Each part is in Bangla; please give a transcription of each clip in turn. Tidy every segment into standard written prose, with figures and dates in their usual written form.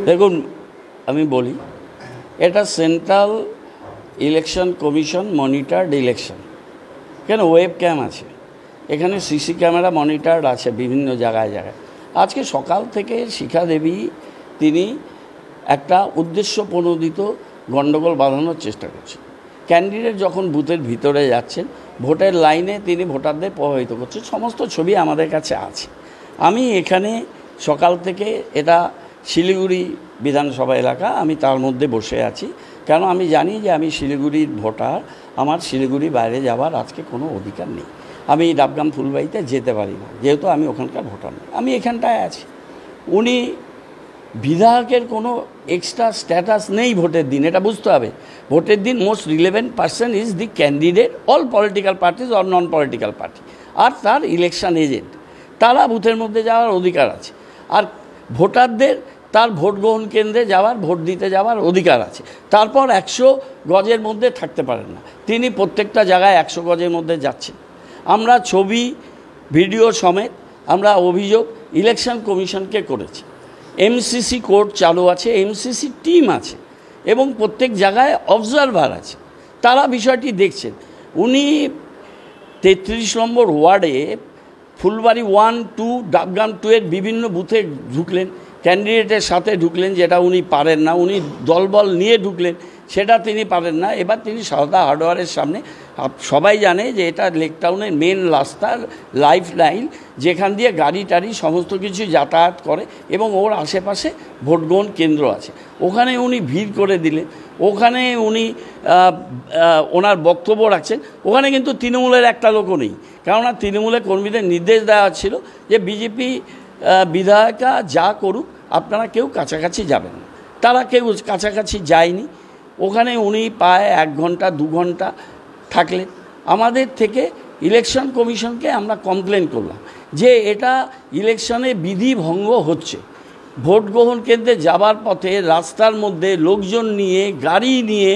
দেখুন, আমি বলি, এটা central election commission monitored election. কেন? ওয়েব ক্যাম আছে এখানে, সিসি ক্যামেরা মনিটরড আছে বিভিন্ন জায়গায় জায়গায়। আজকে সকাল থেকে শিখা দেবী তিনি একটা উদ্দেশ্য প্রণোদিত গণ্ডগোল বাঁধানোর চেষ্টা করছেন। ক্যান্ডিডেট যখন বুথের ভিতরে যাচ্ছেন, ভোটের লাইনে তিনি ভোটারদের প্রভাবিত করছেন। সমস্ত ছবি আমাদের কাছে আছে। আমি এখানে সকাল থেকে, এটা শিলিগুড়ি বিধানসভা এলাকা, আমি তার মধ্যে বসে আছি, কারণ আমি জানি যে আমি শিলিগুড়ির ভোটার, আমার শিলিগুড়ি বাইরে যাওয়ার আজকে কোনো অধিকার নেই। আমি ডাবগ্রাম ফুলবাড়িতে যেতে পারি না, যেহেতু আমি ওখানকার ভোটার নই, আমি এখানটায় আছি। উনি বিধায়কের কোনো এক্সট্রা স্ট্যাটাস নেই ভোটের দিন, এটা বুঝতে হবে। ভোটের দিন most relevant person is the candidate, all political parties or non political party, আর তার ইলেকশন এজেন্ট, তারা বুথের মধ্যে যাওয়ার অধিকার আছে। আর ভোটারদের তার ভোট গ্রহণ কেন্দ্রে যাওয়ার, ভোট দিতে যাওয়ার অধিকার আছে। তারপর 100 গজের মধ্যে থাকতে পারেন না, তিনি প্রত্যেকটা জায়গায় 100 গজের মধ্যে যাচ্ছেন। আমরা ছবি ভিডিও সমেত আমরা অভিযোগ ইলেকশন কমিশনকে করেছি। এমসিসি কোর্ট চালু আছে, এমসিসি টিম আছে এবং প্রত্যেক জায়গায় অবজারভার আছে, তারা বিষয়টি দেখছেন। উনি 33 নম্বর ওয়ার্ডে ফুলবাড়ি 1, 2, ডাবগ্রাম 2 এর বিভিন্ন বুথে ঢুকলেন, ক্যান্ডিডেটের সাথে ঢুকলেন, যেটা উনি পারেন না। উনি দলবল নিয়ে ঢুকলেন, সেটা তিনি পারেন না। এবার তিনি সারদা হার্ডওয়ারের সামনে, সবাই জানে যে এটা লেক টাউনের মেন রাস্তার লাইফ লাইন, যেখান দিয়ে গাড়ি টাড়ি সমস্ত কিছু যাতায়াত করে এবং ওর আশেপাশে ভোটগ্রহণ কেন্দ্র আছে। ওখানে উনি ভিড় করে দিলেন, ওখানে উনি ওনার বক্তব্য রাখছেন। ওখানে কিন্তু তৃণমূলের একটা লোকও নেই, কেননা তৃণমূলের কর্মীদের নির্দেশ দেওয়া ছিল যে বিজেপি বিধায়িকা যা করুক আপনারা কেউ কাছাকাছি যাবেন না। তারা কেউ কাছাকাছি যায়নি। ওখানে উনি প্রায় 1 ঘন্টা 2 ঘন্টা থাকলেন। আমাদের থেকে ইলেকশন কমিশনকে আমরা কমপ্লেন করলাম যে এটা ইলেকশনে বিধি ভঙ্গ হচ্ছে। ভোট গ্রহণ কেন্দ্রে যাবার পথে রাস্তার মধ্যে লোকজন নিয়ে, গাড়ি নিয়ে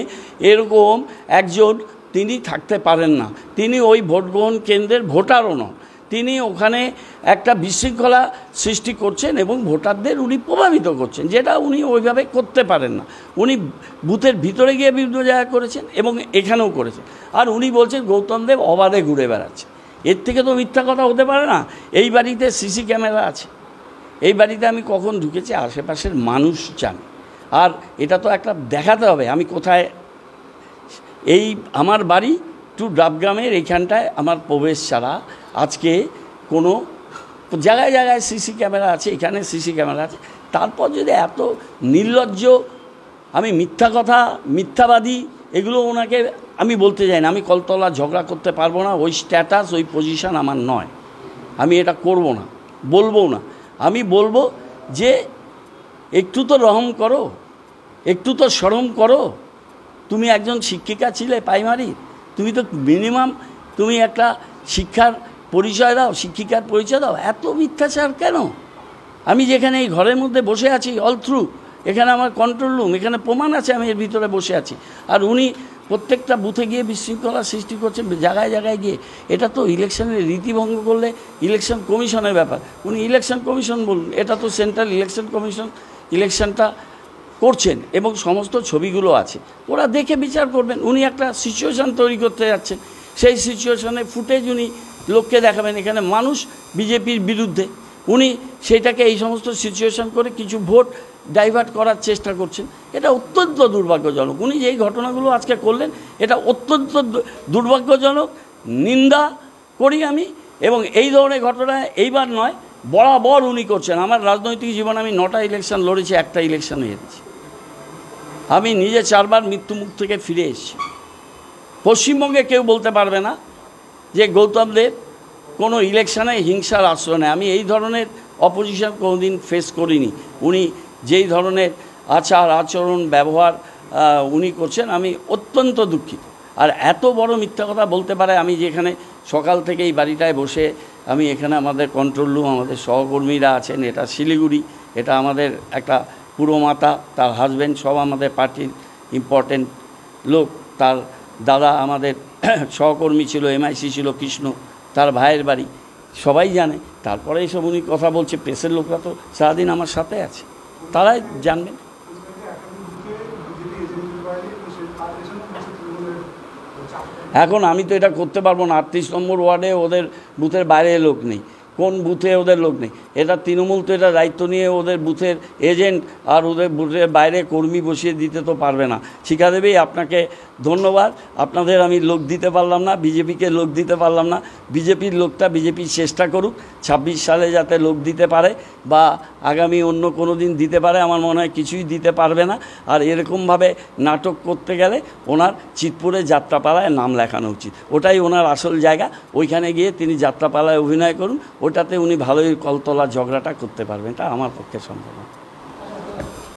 এরকম একজন তিনি থাকতে পারেন না। তিনি ওই ভোট গ্রহণ কেন্দ্রের ভোটারও নন, তিনি ওখানে একটা বিশৃঙ্খলা সৃষ্টি করছেন এবং ভোটারদের উনি প্রভাবিত করছেন, যেটা উনি ওইভাবে করতে পারেন না। উনি বুথের ভিতরে গিয়ে বিভিন্ন জায়গায় করেছেন এবং এখানেও করেছেন। আর উনি বলছেন গৌতম দেব অবাধে ঘুরে বেড়াচ্ছে। এর থেকে তো মিথ্যা কথা হতে পারে না। এই বাড়িতে সিসি ক্যামেরা আছে, এই বাড়িতে আমি কখন ঢুকেছি আশেপাশের মানুষ জানে। আর এটা তো একটা দেখাতে হবে আমি কোথায়। এই আমার বাড়ি টু ডাবগ্রামের এইখানটায় আমার প্রবেশ ছাড়া আজকে কোনো জায়গায় জায়গায় সিসি ক্যামেরা আছে, এখানে সিসি ক্যামেরা আছে। তারপর যদি এত নির্লজ্জ, আমি মিথ্যা কথা, মিথ্যাবাদী, এগুলো ওনাকে আমি বলতে চাই না। আমি কলতলা ঝগড়া করতে পারবো না, ওই স্ট্যাটাস, ওই পজিশান আমার নয়। আমি এটা করব না, বলবো না। আমি বলবো যে একটু তো রহম করো, একটু তো শরম করো। তুমি একজন শিক্ষিকা ছিলে প্রাইমারি, তুমি তো মিনিমাম তুমি একটা শিক্ষার পরিচয় দাও, শিক্ষিকার পরিচয় দাও। এত মিথ্যাচার কেন? আমি যেখানে এই ঘরের মধ্যে বসে আছি অল থ্রু, এখানে আমার কন্ট্রোল রুম, এখানে প্রমাণ আছে আমি এর ভিতরে বসে আছি। আর উনি প্রত্যেকটা বুথে গিয়ে বিশৃঙ্খলা সৃষ্টি করছেন জায়গায় জায়গায় গিয়ে। এটা তো ইলেকশনের রীতিভঙ্গ করলে ইলেকশন কমিশনের ব্যাপার। উনি ইলেকশন কমিশন বলুন, এটা তো সেন্ট্রাল ইলেকশন কমিশন ইলেকশনটা করছেন এবং সমস্ত ছবিগুলো আছে, ওরা দেখে বিচার করবেন। উনি একটা সিচুয়েশান তৈরি করতে যাচ্ছেন, সেই সিচুয়েশনে ফুটেজ উনি লোককে দেখাবেন। এখানে মানুষ বিজেপির বিরুদ্ধে, উনি সেইটাকে এই সমস্ত সিচুয়েশান করে কিছু ভোট ডাইভার্ট করার চেষ্টা করছেন। এটা অত্যন্ত দুর্ভাগ্যজনক। উনি যেই ঘটনাগুলো আজকে করলেন এটা অত্যন্ত দুর্ভাগ্যজনক, নিন্দা করি আমি। এবং এই ধরনের ঘটনা এইবার নয়, বরাবর উনি করছেন। আমার রাজনৈতিক জীবনে আমি 9টা ইলেকশন লড়েছি, একটা ইলেকশনে হেরেছি। আমি নিজে 4 বার মৃত্যুমুখ থেকে ফিরে এসেছি। পশ্চিমবঙ্গে কেউ বলতে পারবে না যে গৌতম দেব কোনো ইলেকশনে হিংসার আশ্রয় নেয়। আমি এই ধরনের অপোজিশন কোনোদিন ফেস করিনি। উনি যেই ধরনের আচার আচরণ ব্যবহার উনি করছেন, আমি অত্যন্ত দুঃখিত। আর এত বড় মিথ্যা কথা বলতে পারে, আমি যেখানে সকাল থেকে এই বাড়িটায় বসে, আমি এখানে আমাদের কন্ট্রোল রুম, আমাদের সহকর্মীরা আছেন, এটা শিলিগুড়ি, এটা আমাদের একটা পুরো মাতা, তার হাজব্যান্ড, সব আমাদের পার্টির ইম্পর্টেন্ট লোক, তার দাদা আমাদের সহকর্মী ছিল, MIC ছিল কৃষ্ণ, তার ভাইয়ের বাড়ি, সবাই জানে। তারপরে এইসব উনি কথা বলছে, প্রেসের লোকরা তো সারাদিন আমার সাথে আছে, তারাই জানবেন। এখন আমি তো এটা করতে পারবো না। 38 নম্বর ওয়ার্ডে ওদের বুথের বাইরে লোক নেই, কোন বুথে ওদের লোক নেই। এটা তৃণমূল তো এটা দায়িত্ব নিয়ে ওদের বুথের এজেন্ট আর ওদের বুথের বাইরে কর্মী বসিয়ে দিতে তো পারবে না। শিখাদেবী, আপনাকে ধন্যবাদ। আপনাদের আমি লোক দিতে পারলাম না, বিজেপিকে লোক দিতে পারলাম না। বিজেপির লোকটা বিজেপি চেষ্টা করুক 26 সালে যাতে লোক দিতে পারে, বা আগামী অন্য কোনো দিন দিতে পারে। আমার মনে হয় কিছুই দিতে পারবে না। আর এরকমভাবে নাটক করতে গেলে ওনার চিতপুরে যাত্রাপালায় নাম লেখানো উচিত। ওটাই ওনার আসল জায়গা। ওইখানে গিয়ে তিনি যাত্রাপালায় অভিনয় করুন, ওটাতে উনি ভালোই কলতলা ঝগড়াটা করতে পারবেন। এটা আমার পক্ষে সম্ভব।